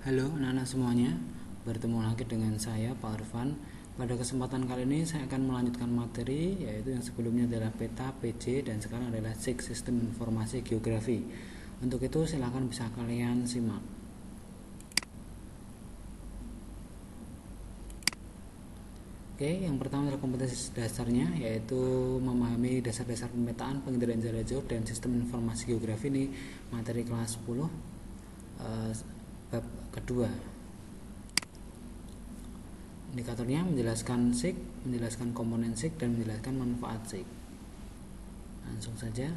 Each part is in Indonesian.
Halo anak-anak semuanya, bertemu lagi dengan saya Pak Arfan. Pada kesempatan kali ini saya akan melanjutkan materi, yaitu yang sebelumnya adalah peta, PJ, dan sekarang adalah SIG, Sistem Informasi Geografi. Untuk itu silakan bisa kalian simak. Oke, yang pertama adalah kompetensi dasarnya, yaitu memahami dasar-dasar pemetaan, penginderaan jarak jauh, dan sistem informasi geografi. Ini materi kelas 10 bab kedua. Indikatornya menjelaskan SIG, menjelaskan komponen SIG, dan menjelaskan manfaat SIG. Langsung saja.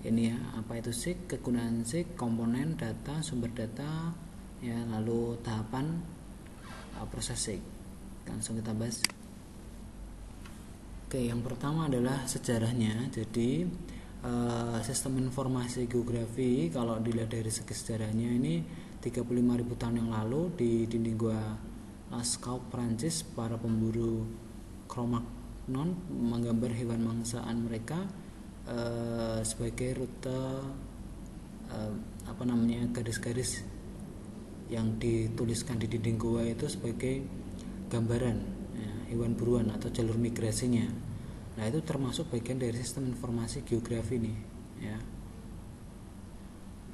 Ini ya, apa itu SIG, kegunaan SIG, komponen, data, sumber data, ya, lalu tahapan proses SIG. Langsung kita bahas. Oke, yang pertama adalah sejarahnya. Jadi sistem informasi geografi kalau dilihat dari segi sejarahnya ini 35.000 tahun yang lalu di dinding gua Lascaux, Prancis, para pemburu Cro-Magnon menggambar hewan mangsaan mereka sebagai rute garis-garis yang dituliskan di dinding gua itu sebagai gambaran ya, hewan buruan atau jalur migrasinya. Nah, itu termasuk bagian dari sistem informasi geografi nih ya.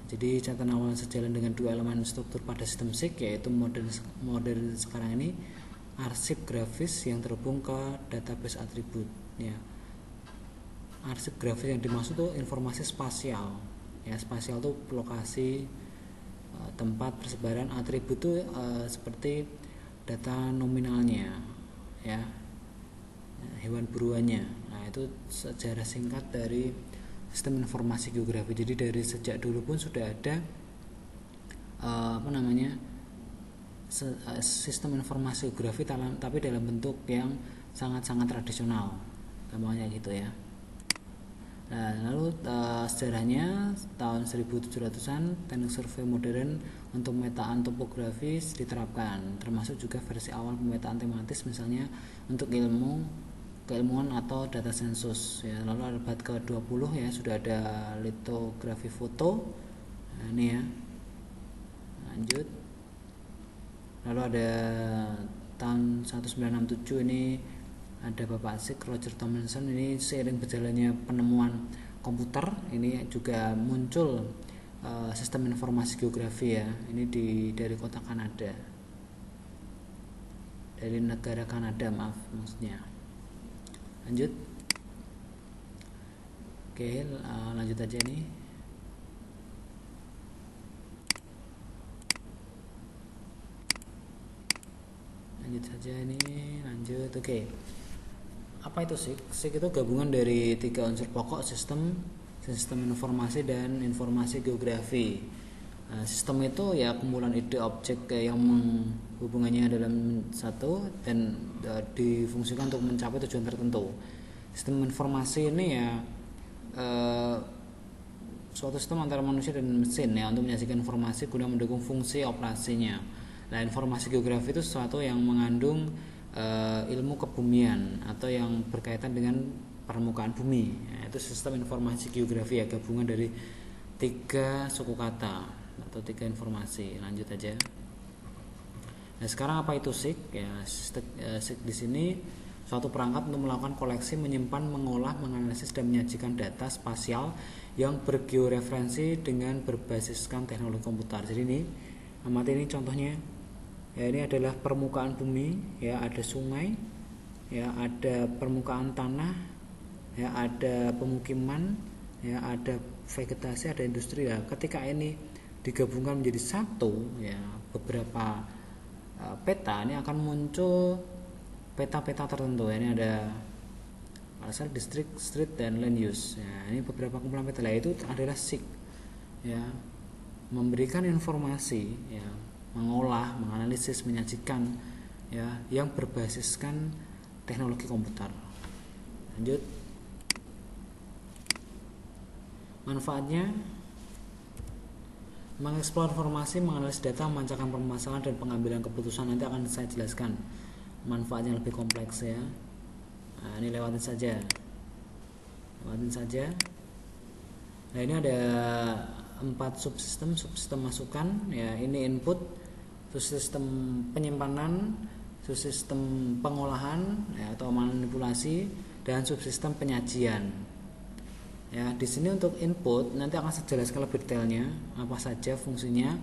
Jadi catatan awal sejalan dengan dua elemen struktur pada sistem SIG, yaitu modern sekarang ini arsip grafis yang terhubung ke database atribut ya. Arsip grafis yang dimaksud itu informasi spasial ya. Spasial itu lokasi, tempat, persebaran. Atribut itu seperti data nominalnya ya, hewan buruannya. Nah, itu sejarah singkat dari sistem informasi geografi. Jadi dari sejak dulu pun sudah ada sistem informasi geografi tapi dalam bentuk yang sangat-sangat tradisional, gampangnya gitu ya. Nah, lalu sejarahnya tahun 1700-an teknik survei modern untuk pemetaan topografis diterapkan, termasuk juga versi awal pemetaan tematis, misalnya untuk keilmuan atau data sensus ya. Lalu abad ke-20 ya sudah ada litografi foto. Nah, ini ya. Lanjut. Lalu ada tahun 1967 ini ada Bapak SIG Roger Tomlinson. Ini seiring berjalannya penemuan komputer ini juga muncul sistem informasi geografi ya. Ini dari kota Kanada, dari negara Kanada maksudnya. Lanjut. Oke, lanjut aja nih. Lanjut saja ini, lanjut. Oke. Apa itu SIG? SIG itu gabungan dari 3 unsur pokok: sistem informasi, dan informasi geografi. Sistem itu ya kumpulan ide objek yang menghubungannya dalam satu dan difungsikan untuk mencapai tujuan tertentu. Sistem informasi ini ya suatu sistem antara manusia dan mesin ya untuk menyajikan informasi guna mendukung fungsi operasinya. Nah, informasi geografi itu sesuatu yang mengandung ilmu kebumian atau yang berkaitan dengan permukaan bumi ya, itu sistem informasi geografi ya, gabungan dari 3 suku kata atau 3 informasi. Lanjut aja. Nah, sekarang apa itu SIG ya? SIG di sini suatu perangkat untuk melakukan koleksi, menyimpan, mengolah, menganalisis, dan menyajikan data spasial yang bergeoreferensi dengan berbasiskan teknologi komputer. Jadi ini amati ini contohnya. Ya, ini adalah permukaan bumi ya, ada sungai ya, ada permukaan tanah ya, ada pemukiman ya, ada vegetasi, ada industri ya. Ketika ini digabungkan menjadi satu ya, beberapa peta, ini akan muncul peta-peta tertentu ya. Ini ada asal distrik, street, dan land use ya. Ini beberapa kumpulan peta lah, itu adalah SIG ya, memberikan informasi ya, mengolah, menganalisis, menyajikan ya, yang berbasiskan teknologi komputer. Lanjut. Manfaatnya mengeksplor informasi, menganalisis data, memecahkan permasalahan, dan pengambilan keputusan. Nanti akan saya jelaskan manfaatnya lebih kompleks ya. Nah, ini lewatin saja. Nah, ini ada 4 subsistem masukan ya. Ini input, subsistem penyimpanan, subsistem pengolahan ya, atau manipulasi, dan subsistem penyajian. Ya, di sini untuk input nanti akan saya jelaskan lebih detailnya apa saja fungsinya.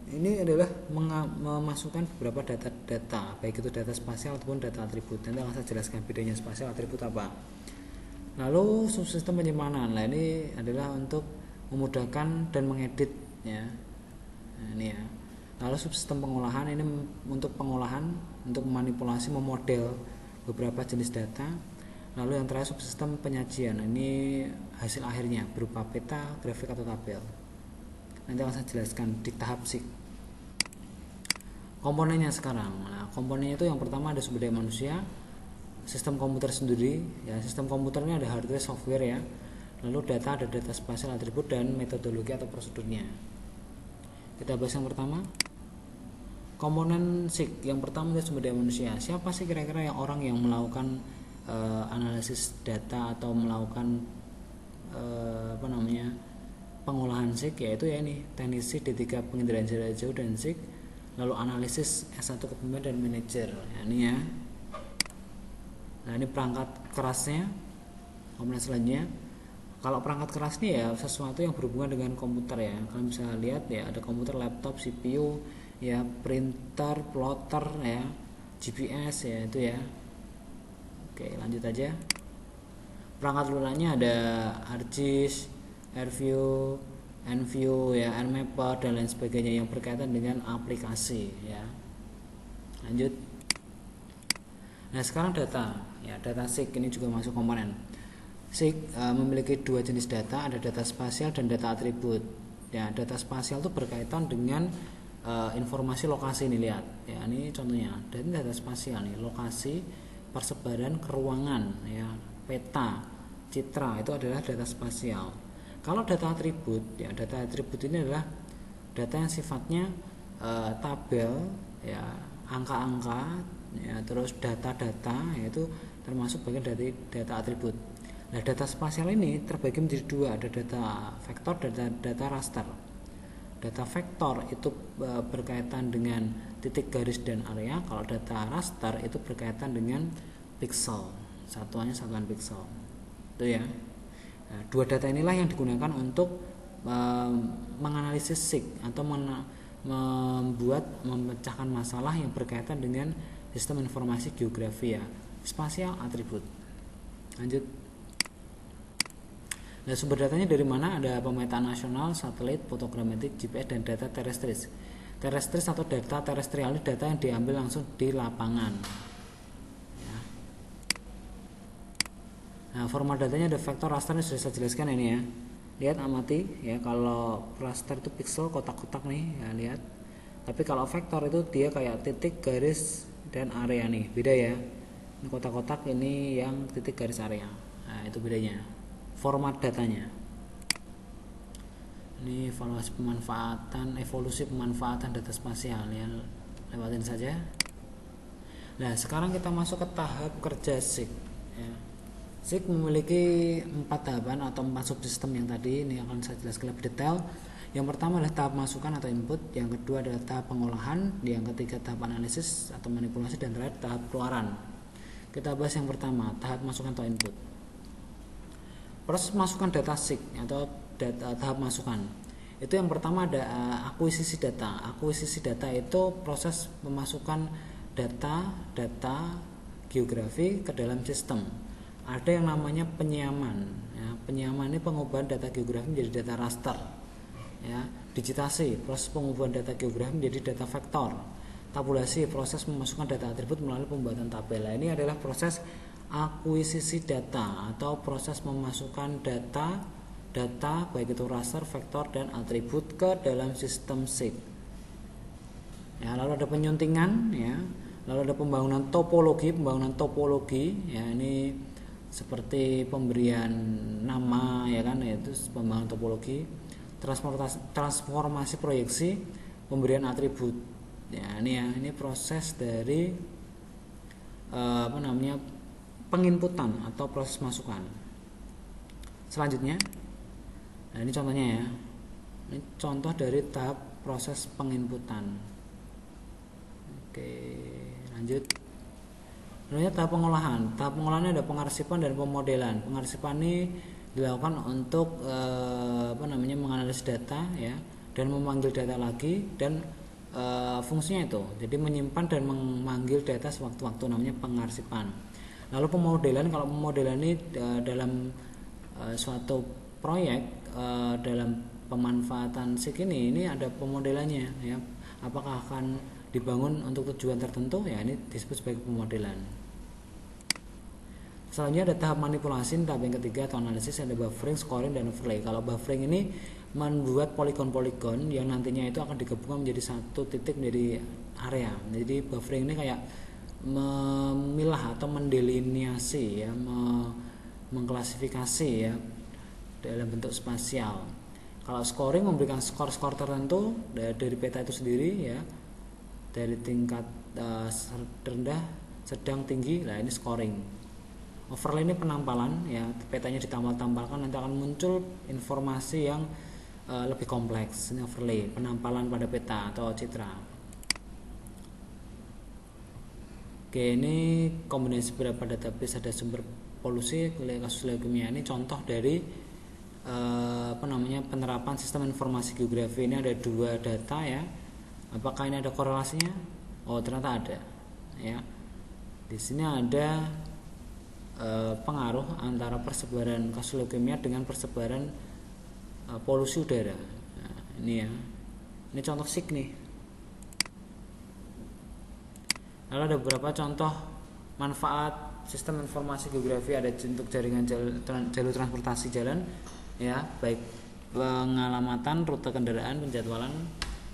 Ini adalah memasukkan beberapa data, baik itu data spasial ataupun data atribut. Nanti akan saya jelaskan bedanya spasial atribut apa. Lalu subsistem penyimpanan. Nah, ini adalah untuk memudahkan dan mengedit ya. Nah, ini ya. Lalu subsistem pengolahan ini untuk pengolahan, untuk memanipulasi, memodel beberapa jenis data. Lalu yang terakhir subsistem penyajian, ini hasil akhirnya berupa peta, grafik atau tabel. Nanti akan saya jelaskan di tahap SIG. Komponennya sekarang. Nah, komponennya itu yang pertama ada sumber daya manusia, sistem komputer sendiri. Ya, sistem komputernya ada hardware, software ya. Lalu data, ada data spasial, atribut, dan metodologi atau prosedurnya. Kita bahas yang pertama. Komponen SIG yang pertama adalah sumber daya manusia. Siapa sih kira-kira yang orang yang melakukan analisis data atau melakukan pengolahan SIG, yaitu ya ini teknisi D3 penginderaan jarak jauh dan SIG, lalu analisis S1 kepemimpinan dan manajer ya, ini ya. Nah, ini perangkat kerasnya. Komponen selanjutnya, kalau perangkat keras ini ya sesuatu yang berhubungan dengan komputer ya. Kalian bisa lihat ya, ada komputer, laptop, CPU ya, printer, plotter ya, GPS ya, itu ya. Oke, lanjut aja. Perangkat lunaknya ada ArcGIS, AirView, NView ya, Nmapper dan lain sebagainya yang berkaitan dengan aplikasi ya. Lanjut. Nah, sekarang data ya, data SIG ini juga masuk komponen. SIG memiliki dua jenis data, ada data spasial dan data atribut. Ya, data spasial itu berkaitan dengan informasi lokasi nih, lihat ya, ini contohnya. Dan data spasial nih, lokasi, persebaran ke ruangan ya, peta, citra, itu adalah data spasial. Kalau data atribut ya, data atribut ini adalah data yang sifatnya tabel ya, angka-angka ya, terus data-data, yaitu termasuk bagian dari data atribut. Nah, data spasial ini terbagi menjadi dua, ada data vektor dan data raster. Data vektor itu berkaitan dengan titik, garis, dan area. Kalau data raster itu berkaitan dengan pixel, satuannya satuan pixel. Itu ya. Nah, dua data inilah yang digunakan untuk menganalisis SIG atau memecahkan masalah yang berkaitan dengan sistem informasi geografi ya, spasial atribut. Lanjut. Nah, sumber datanya dari mana? Ada pemetaan nasional, satelit, fotogrametrik, GPS, dan data terestris. Terestris atau data terestrial, data yang diambil langsung di lapangan ya. Nah, format datanya ada vektor, raster, ini sudah saya jelaskan ini ya. Lihat, amati ya, kalau raster itu pixel, kotak-kotak nih ya, lihat. Tapi kalau vektor itu dia kayak titik, garis, dan area nih, beda ya. Ini kotak-kotak, ini yang titik, garis, area. Nah, itu bedanya format datanya. Ini evolusi pemanfaatan data spasial ya, lewatin saja. Nah, sekarang kita masuk ke tahap kerja SIG ya. SIG memiliki 4 tahapan atau 4 subsistem yang tadi ini akan saya jelaskan lebih detail. Yang pertama adalah tahap masukan atau input, yang kedua adalah tahap pengolahan, yang ketiga tahap analisis atau manipulasi, dan terakhir tahap keluaran. Kita bahas yang pertama, tahap masukan atau input. Proses masukkan data SIG atau tahap masukan. Itu yang pertama ada akuisisi data. Akuisisi data itu proses memasukkan data geografi ke dalam sistem. Ada yang namanya penyiaman ya. Penyiaman ini pengubahan data geografi menjadi data raster ya. Digitasi, proses pengubahan data geografi menjadi data vektor. Tabulasi, proses memasukkan data atribut melalui pembuatan tabel. Ini adalah proses akuisisi data atau proses memasukkan data baik itu raster, vektor, dan atribut ke dalam sistem SIG ya. Lalu ada penyuntingan ya, lalu ada pembangunan topologi ya, ini seperti pemberian nama ya kan, yaitu pembangunan topologi. Transformasi proyeksi, pemberian atribut ya, ini ya, ini proses dari penginputan atau proses masukan. Selanjutnya, nah ini contohnya ya. Ini contoh dari tahap proses penginputan. Oke, lanjut. Selanjutnya tahap pengolahan. Tahap pengolahannya ada pengarsipan dan pemodelan. Pengarsipan ini dilakukan untuk menganalisis data ya, dan memanggil data lagi, dan fungsinya itu jadi menyimpan dan memanggil data sewaktu-waktu, namanya pengarsipan. Lalu pemodelan, kalau pemodelan ini dalam suatu proyek, dalam pemanfaatan SIG ini ada pemodelannya ya, apakah akan dibangun untuk tujuan tertentu ya, ini disebut sebagai pemodelan. Selanjutnya ada tahap manipulasi, tahap yang ketiga atau analisis, ada buffering, scoring, dan overlay. Kalau buffering ini membuat poligon-poligon yang nantinya itu akan digabungkan menjadi satu titik menjadi area. Jadi buffering ini kayak memilah atau mendeliniasi ya, mengklasifikasi ya dalam bentuk spasial. Kalau scoring memberikan skor-skor tertentu dari peta itu sendiri ya, dari tingkat rendah, sedang, tinggi. Nah, ini scoring. Overlay ini penampalan ya, petanya ditambal-tambalkan, nanti akan muncul informasi yang lebih kompleks. Ini overlay, penampalan pada peta atau citra. Oke, ini kombinasi beberapa database, ada sumber polusi kasus leukemia. Ini contoh dari penerapan sistem informasi geografi. Ini ada 2 data ya. Apakah ini ada korelasinya? Oh, ternyata ada ya. Di sini ada pengaruh antara persebaran kasus leukemia dengan persebaran polusi udara. Nah, ini ya. Ini contoh SIG nih. Lalu ada beberapa contoh manfaat sistem informasi geografi, ada untuk jaringan jalur transportasi jalan ya, baik pengalamatan rute kendaraan, penjadwalan,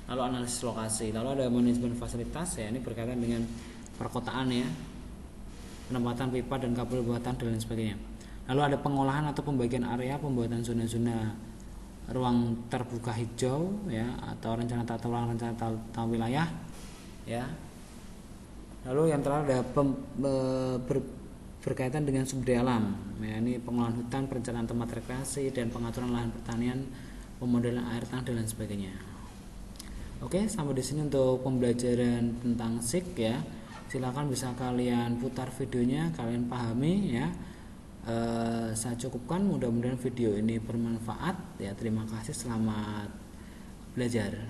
lalu analisis lokasi. Lalu ada manajemen fasilitas ya, ini berkaitan dengan perkotaan ya, penempatan pipa dan kabel buatan dan lain sebagainya. Lalu ada pengolahan atau pembagian area, pembuatan zona-zona ruang terbuka hijau ya, atau rencana tata ruang, rencana tata wilayah ya. Lalu yang terakhir ada berkaitan dengan sumber daya alam ya, ini pengolahan hutan, perencanaan tempat rekreasi, dan pengaturan lahan pertanian, pemodelan air tanah dan lain sebagainya. Oke, sampai di sini untuk pembelajaran tentang SIG ya. Silakan bisa kalian putar videonya, kalian pahami ya. Saya cukupkan, mudah-mudahan video ini bermanfaat ya. Terima kasih, selamat belajar.